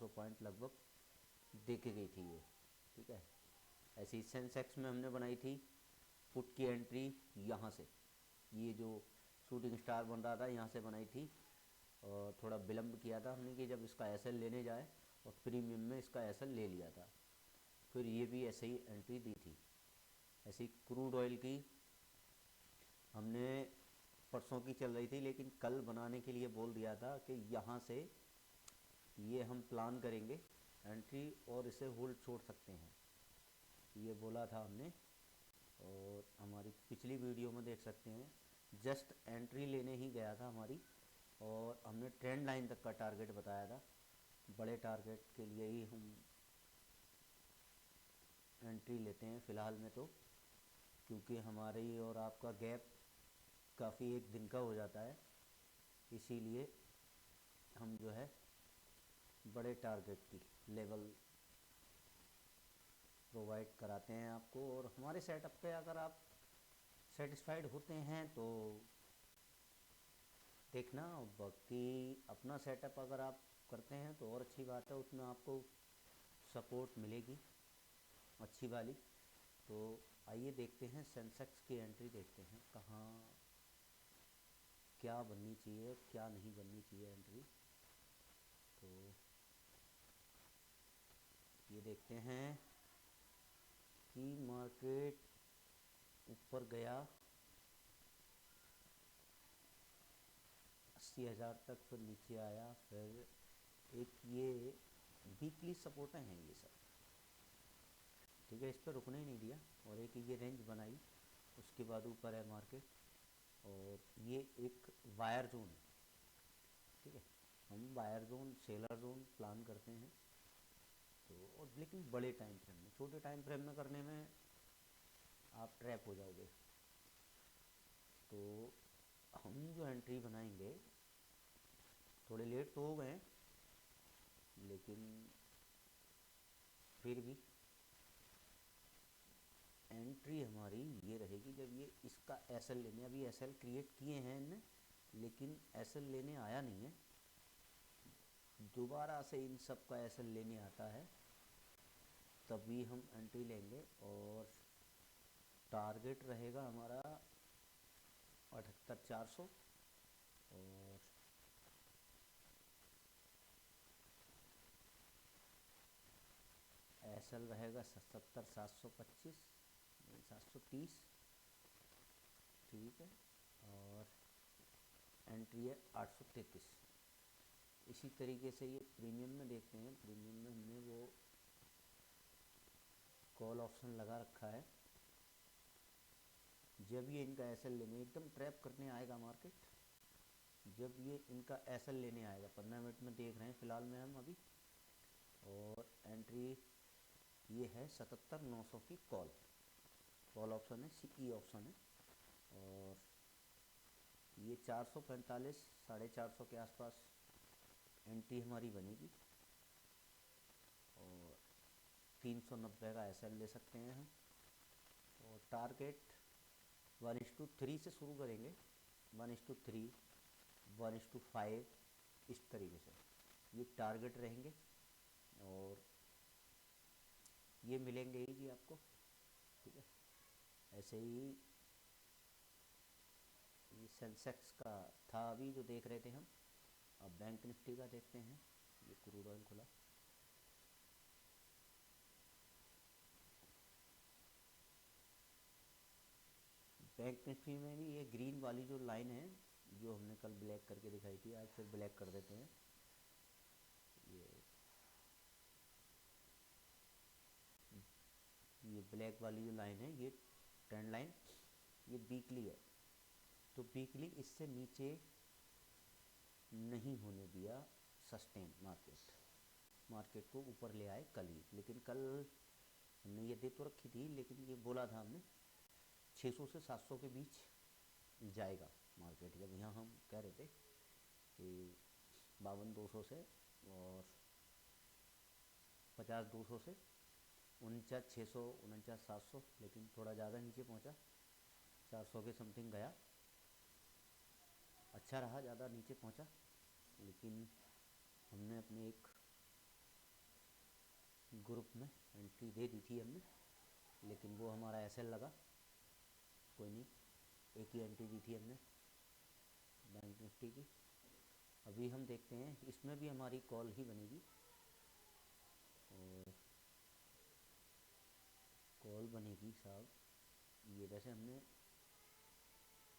400 point लगभग देके गई थी ये, ठीक है। ऐसे ही सेंसेक्स में हमने बनाई थी पुट की एंट्री यहाँ से, ये जो शूटिंग स्टार बन रहा था यहाँ से बनाई थी, और थोड़ा विलम्ब किया था हमने कि जब इसका एसएल लेने जाए, और प्रीमियम में इसका एसएल ले लिया था। फिर ये भी ऐसे ही एंट्री दी थी। ऐसी क्रूड ऑयल की हमने परसों की चल रही थी, लेकिन कल बनाने के लिए बोल दिया था कि यहाँ से ये हम प्लान करेंगे एंट्री और इसे होल्ड छोड़ सकते हैं, ये बोला था हमने। और हमारी पिछली वीडियो में देख सकते हैं, जस्ट एंट्री लेने ही गया था हमारी, और हमने ट्रेंड लाइन तक का टारगेट बताया था। बड़े टारगेट के लिए ही हम एंट्री लेते हैं फ़िलहाल में, तो क्योंकि हमारी और आपका गैप काफ़ी एक दिन का हो जाता है, इसीलिए हम जो है बड़े टारगेट की लेवल प्रोवाइड कराते हैं आपको। और हमारे सेटअप पे अगर आप सेटिस्फाइड होते हैं तो देखना, बाकी अपना सेटअप अगर आप करते हैं तो और अच्छी बात है, उसमें आपको सपोर्ट मिलेगी अच्छी वाली। तो आइए देखते हैं सेंसेक्स की एंट्री, देखते हैं कहाँ क्या बननी चाहिए क्या नहीं बननी चाहिए एंट्री। तो ये देखते हैं कि मार्केट ऊपर गया 80,000 तक, फिर नीचे आया, फिर एक ये वीकली सपोर्ट हैं ये सब, ठीक है, इस पर रुकने ही नहीं दिया। और एक ये रेंज बनाई, उसके बाद ऊपर है मार्केट, और ये एक वायर जोन है, ठीक है। हम wire zone seller zone plan करते हैं, तो और लेकिन बड़े टाइम फ्रेम में, छोटे टाइम फ्रेम में करने में आप ट्रैप हो जाओगे। तो हम जो एंट्री बनाएंगे, थोड़े लेट तो हो गए लेकिन फिर भी एंट्री हमारी ये रहेगी जब ये इसका एसएल लेने, अभी एसएल क्रिएट किए हैं इनने लेकिन एसएल लेने आया नहीं है, दोबारा से इन सब का एसएल लेने आता है तभी हम एंट्री लेंगे। और टारगेट रहेगा हमारा 78,400, और एसएल रहेगा 70,725 730, ठीक है। और एंट्री है 833। इसी तरीके से ये प्रीमियम में देखते हैं, प्रीमियम में हमने वो कॉल ऑप्शन लगा रखा है, जब ये इनका एसएल लेने एकदम ट्रैप करने आएगा मार्केट, जब ये इनका एसएल लेने आएगा 15 मिनट में देख रहे हैं फ़िलहाल में हम अभी, और एंट्री ये है 77,900 की कॉल ऑप्शन है, सीई ऑप्शन है। और ये 445 450 के आसपास एंट्री हमारी बनेगी, और 390 का एसएल ले सकते हैं हम। और टारगेट 1:3 से शुरू करेंगे, 1:3 1:5 इस तरीके से ये टारगेट रहेंगे, और ये मिलेंगे ही जी आपको, ठीक है। ऐसे ही ये सेंसेक्स का था अभी जो देख रहे थे हम, अब बैंक निफ्टी का देखते हैं। ये क्रूड ऑयल खुला, बैंक निफ्टी में भी ये ग्रीन वाली जो लाइन है जो हमने कल ब्लैक करके दिखाई थी, आज फिर ब्लैक कर देते हैं। ये ब्लैक वाली जो लाइन है ये ट्रेंड लाइन, ये वीकली है, तो वीकली इससे नीचे नहीं होने दिया सस्टेन, मार्केट को ऊपर ले आए कल ही। लेकिन कल हमने ये दे तो रखी थी, लेकिन ये बोला था हमने 600 से 700 के बीच जाएगा मार्केट, जब यहाँ हम कह रहे थे कि 52,200 से और 50,200 से 49,600 49,700, लेकिन थोड़ा ज़्यादा नीचे पहुँचा, 400 के समथिंग गया, अच्छा रहा, ज़्यादा नीचे पहुँचा, लेकिन हमने अपने एक ग्रुप में एंट्री दे दी थी हमने, लेकिन वो हमारा एसएल लगा, कोई नहीं, एक ही एंट्री दी थी हमने बैंक निफ्टी की। अभी हम देखते हैं, इसमें भी हमारी कॉल ही बनेगी, और कॉल बनेगी साहब, ये वैसे हमने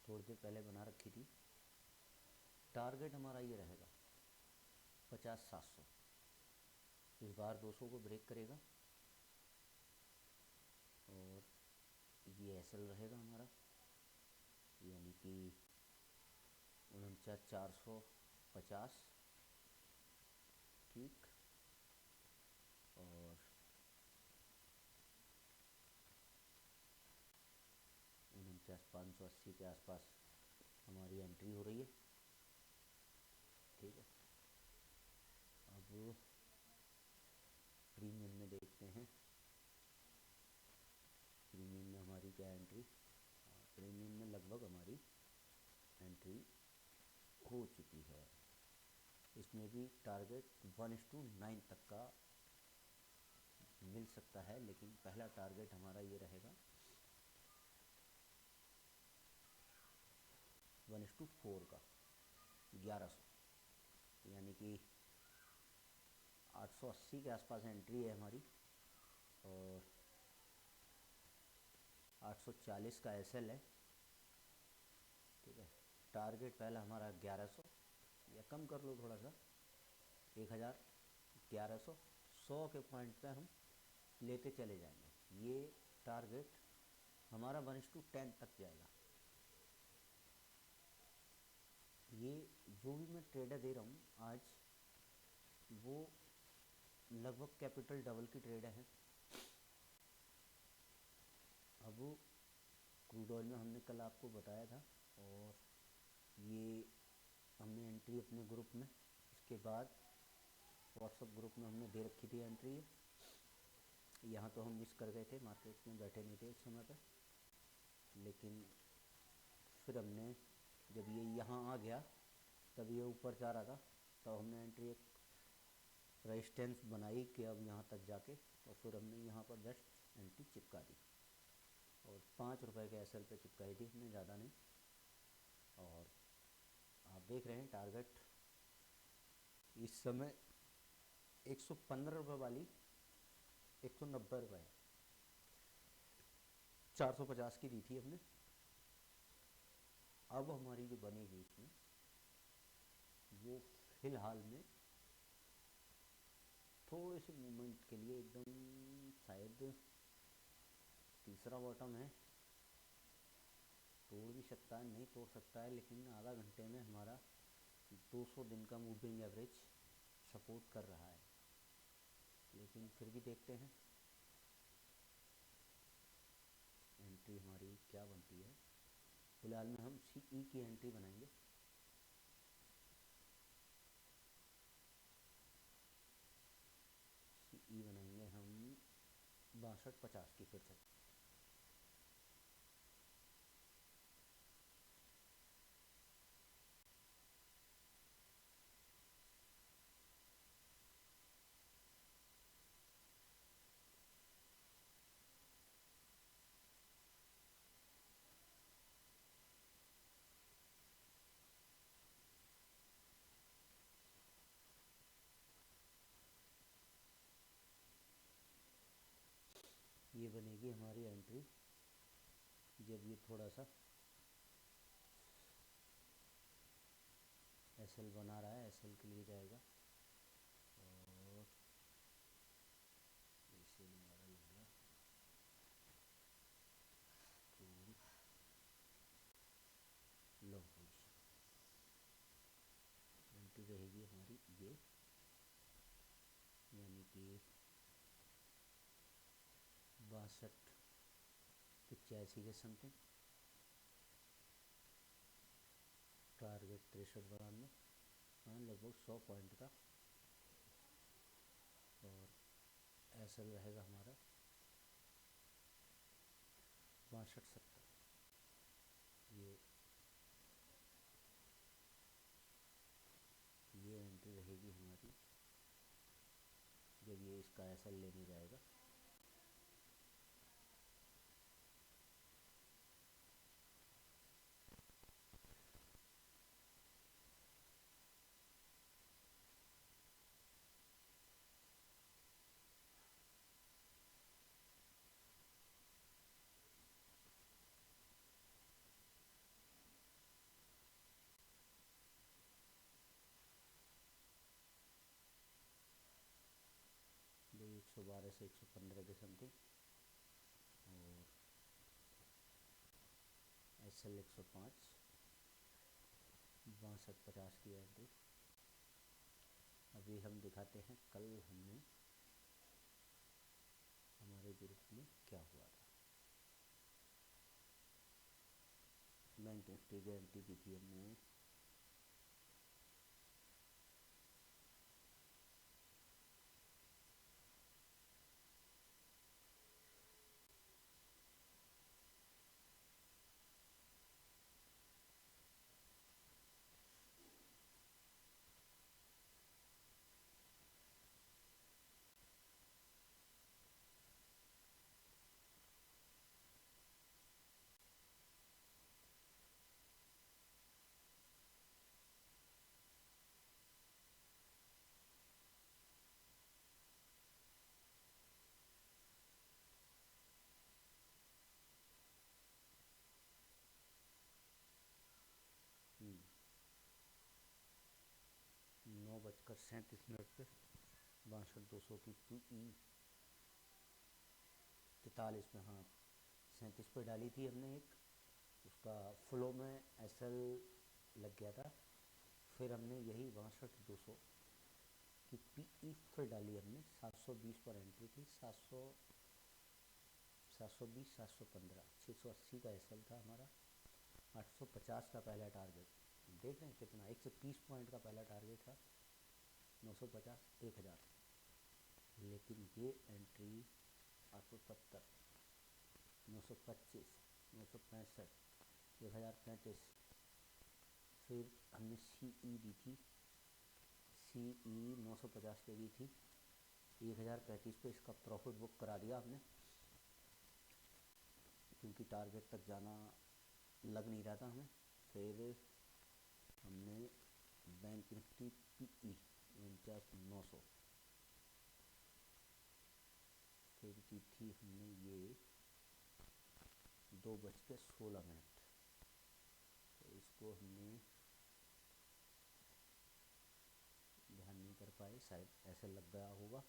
थोड़ी देर पहले बना रखी थी। टारगेट हमारा ये रहेगा 50-700, इस बार 200 को ब्रेक करेगा, और ये एसएल रहेगा हमारा, यानी कि 49,450, ठीक, और 49,580 के आसपास हमारी एंट्री हो रही है, ठीक है। अब प्रीमियम में देखते हैं, प्रीमियम में हमारी क्या एंट्री, प्रीमियम में लगभग हमारी एंट्री हो चुकी है। इसमें भी टारगेट 1:9 तक का मिल सकता है, लेकिन पहला टारगेट हमारा ये रहेगा 1:4 का, 1100, यानी कि 880 के आसपास एंट्री है हमारी, और 840 का एसएल है, ठीक है। टारगेट पहला हमारा 1100, या कम कर लो थोड़ा सा, 1100, 100 के पॉइंट पे हम लेते चले जाएंगे। ये टारगेट हमारा 1:10 तक जाएगा। ये जो भी मैं ट्रेडर दे रहा हूँ आज, वो लगभग कैपिटल डबल की ट्रेड है। अब क्रूड ऑयल में हमने कल आपको बताया था, और ये हमने एंट्री अपने ग्रुप में, इसके बाद व्हाट्सएप ग्रुप में हमने दे रखी थी एंट्री। यहाँ तो हम मिस कर गए थे, मार्केट में बैठे नहीं थे उस समय पे, लेकिन फिर हमने जब ये यहाँ आ गया, तब ये ऊपर जा रहा था, तब हमने एंट्री एक रेजिस्टेंस बनाई कि अब यहाँ तक जाके, और फिर हमने यहाँ पर जस्ट एंट्री चिपका दी, और 5 रुपये के एसएल पे चिपकाई थी हमने, ज़्यादा नहीं। और आप देख रहे हैं टारगेट इस समय 115 रुपये वाली 190 रुपये है, 450 की दी थी हमने। अब हमारी जो बनेगी इसमें, वो फिलहाल में थोड़े से मूवमेंट के लिए एकदम, शायद तीसरा बॉटम है, तोड़ भी सकता है, नहीं तोड़ सकता है, लेकिन आधा घंटे में हमारा 200 दिन का मूविंग एवरेज सपोर्ट कर रहा है। लेकिन फिर भी देखते हैं एंट्री हमारी क्या बनती है। फिलहाल में हम सीई की एंट्री बनाएंगे, सीई बनाएंगे हम 62.50 की फिर से। ये बनेगी हमारी एंट्री जब ये थोड़ा सा एसएल बना रहा है, एसएल के लिए जाएगा, और एसएल हमारा लग गया लॉन्ग पोजीशन। एंट्री रहेगी हमारी ये, यानी कि 62.85 के समथिंग, टारगेट 63.92, हाँ लगभग 100 पॉइंट का, और एसएल रहेगा हमारा 62.70। ये एंट्री रहेगी हमारी जब ये इसका एसएल लेने जाएगा। जो 112 से 115 के समथिंग, और एसएल 105, 6250 की एंट्री। अभी हम दिखाते हैं कल हमने हमारे ग्रुप में क्या हुआ था। बैंक निफ्टी की एंट्री दी थी हमने 9:37 पे 62,200 की PE 43 में, हाँ 37 पे डाली थी हमने एक, उसका फ्लो में एसएल लग गया था। फिर हमने यही 62,200 की PE फिर डाली हमने, 720 पर एंट्री थी, 720, 715, 680 का एसएल था हमारा, 850 का पहला टारगेट। देख रहे हैं कितना, 130 पॉइंट का पहला टारगेट था, 950, 1000, लेकिन ये एंट्री 870, 925, 965, 1035। फिर हमने CE दी थी, CE 950 पे दी थी, 1035 पे इसका प्रॉफिट बुक करा दिया हमने, क्योंकि टारगेट तक जाना लग नहीं रहा था हमें। फिर हमने बैंक निफ्टी PE 49,900 फिर की थी हमने ये 2:16, तो इसको हमने ध्यान नहीं कर पाए, शायद ऐसे लग गया होगा,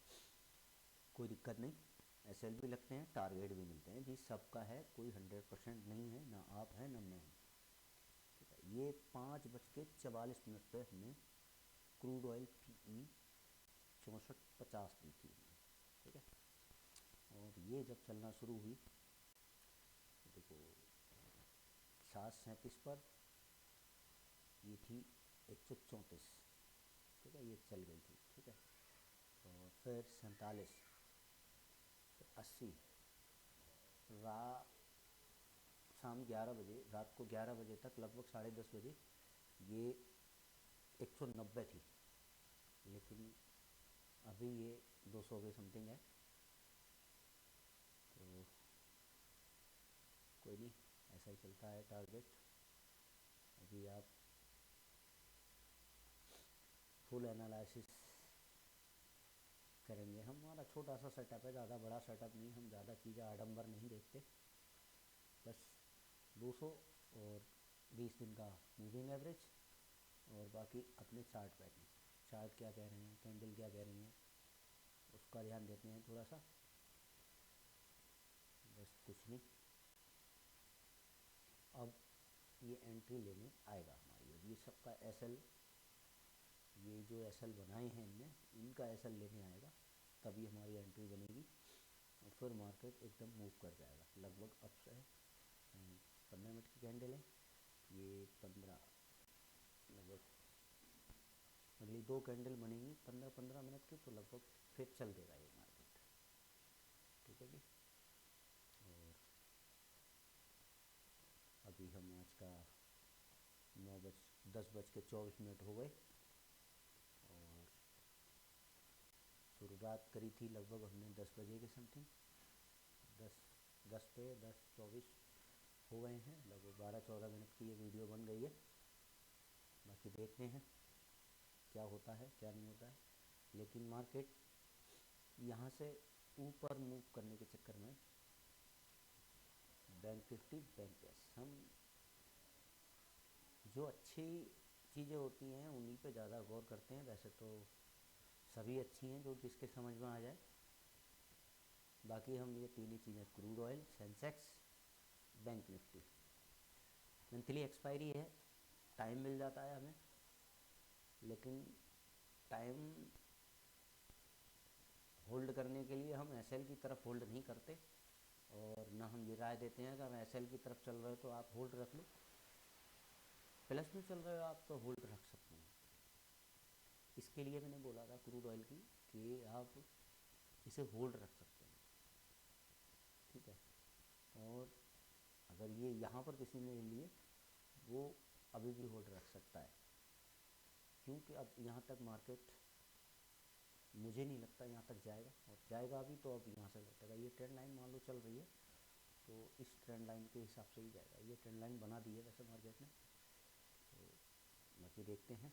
कोई दिक्कत नहीं। एसएल भी लगते हैं, टारगेट भी मिलते हैं जी, सबका है, कोई 100% नहीं है, ना आप हैं ना मैं हूँ। ठीक है, ये 5:44 पे हमने क्रूड ऑयल PE 6450 दी थी हमने। ठीक है, और ये जब चलना शुरू हुई, देखो 7:37 पर ये थी 134, ठीक है, ये चल गई थी। ठीक है, और फिर 47, 80, शाम 11 बजे, रात को 11 बजे तक, लगभग 10:30 बजे ये 190 थी, लेकिन अभी ये 200 के समथिंग है। तो कोई नहीं, ऐसा ही चलता है टारगेट। अभी आप फुल एनालिसिस करेंगे, हमारा छोटा सा सेटअप है, ज़्यादा बड़ा सेटअप नहीं, हम ज़्यादा चीज़ें आडंबर नहीं देखते, बस 200 और 20 दिन का मूविंग एवरेज, और बाकी अपने चार्ट पैटर्न, चार्ट क्या कह रहे हैं, कैंडल क्या कह रही हैं, उसका ध्यान देते हैं थोड़ा सा, बस कुछ नहीं। अब ये एंट्री लेने आएगा हमारी, अब ये सबका एसएल, ये जो एसएल बनाए हैं इनने, इनका एसएल लेने आएगा, तभी हमारी एंट्री बनेगी, और फिर मार्केट एकदम मूव कर जाएगा। लगभग अब से 15 मिनट की कैंडल है ये, 15, लगभग अगली 2 कैंडल बनेंगी 15-15 मिनट की, तो लगभग फिर चल देगा ये मार्केट। ठीक है जी, और अभी हम आज का 10:24 हो गए, और शुरू शुरुआत करी थी लगभग हमने 10 बजे के समथिंग, 10 पे 10 24 हो गए हैं, लगभग 12-14 मिनट की ये वीडियो बन गई है। बाकी देखते हैं क्या होता है क्या नहीं होता है। लेकिन मार्केट यहाँ से ऊपर मूव करने के चक्कर में बैंक निफ्टी बैंक यस, हम जो अच्छी चीज़ें होती हैं उन्हीं पे ज़्यादा गौर करते हैं। वैसे तो सभी अच्छी हैं जो जिसके समझ में आ जाए। बाकी हम ये तीन ही चीज़ें, crude oil, Sensex, bank Nifty, monthly expiry है, टाइम मिल जाता है हमें, लेकिन टाइम होल्ड करने के लिए हम एसएल की तरफ होल्ड नहीं करते, और ना हम ये राय देते हैं कि हम एसएल की तरफ चल रहे हो तो आप होल्ड रख लो, प्लस में चल रहे हो आप तो होल्ड रख सकते हैं। इसके लिए मैंने बोला था क्रूड ऑयल की कि आप इसे होल्ड रख सकते हैं, ठीक है। और अगर ये यहाँ पर किसी ने ले लिए वो अभी भी होल्ड रख सकता है, क्योंकि अब यहाँ तक मार्केट मुझे नहीं लगता यहाँ तक जाएगा, और जाएगा अभी तो अब यहाँ से लौटेगा। ये ट्रेंड लाइन मान लो चल रही है तो इस ट्रेंड लाइन के हिसाब से ही जाएगा। ये ट्रेंड लाइन बना दी है वैसे मार्केट ने, तो बाकी देखते हैं।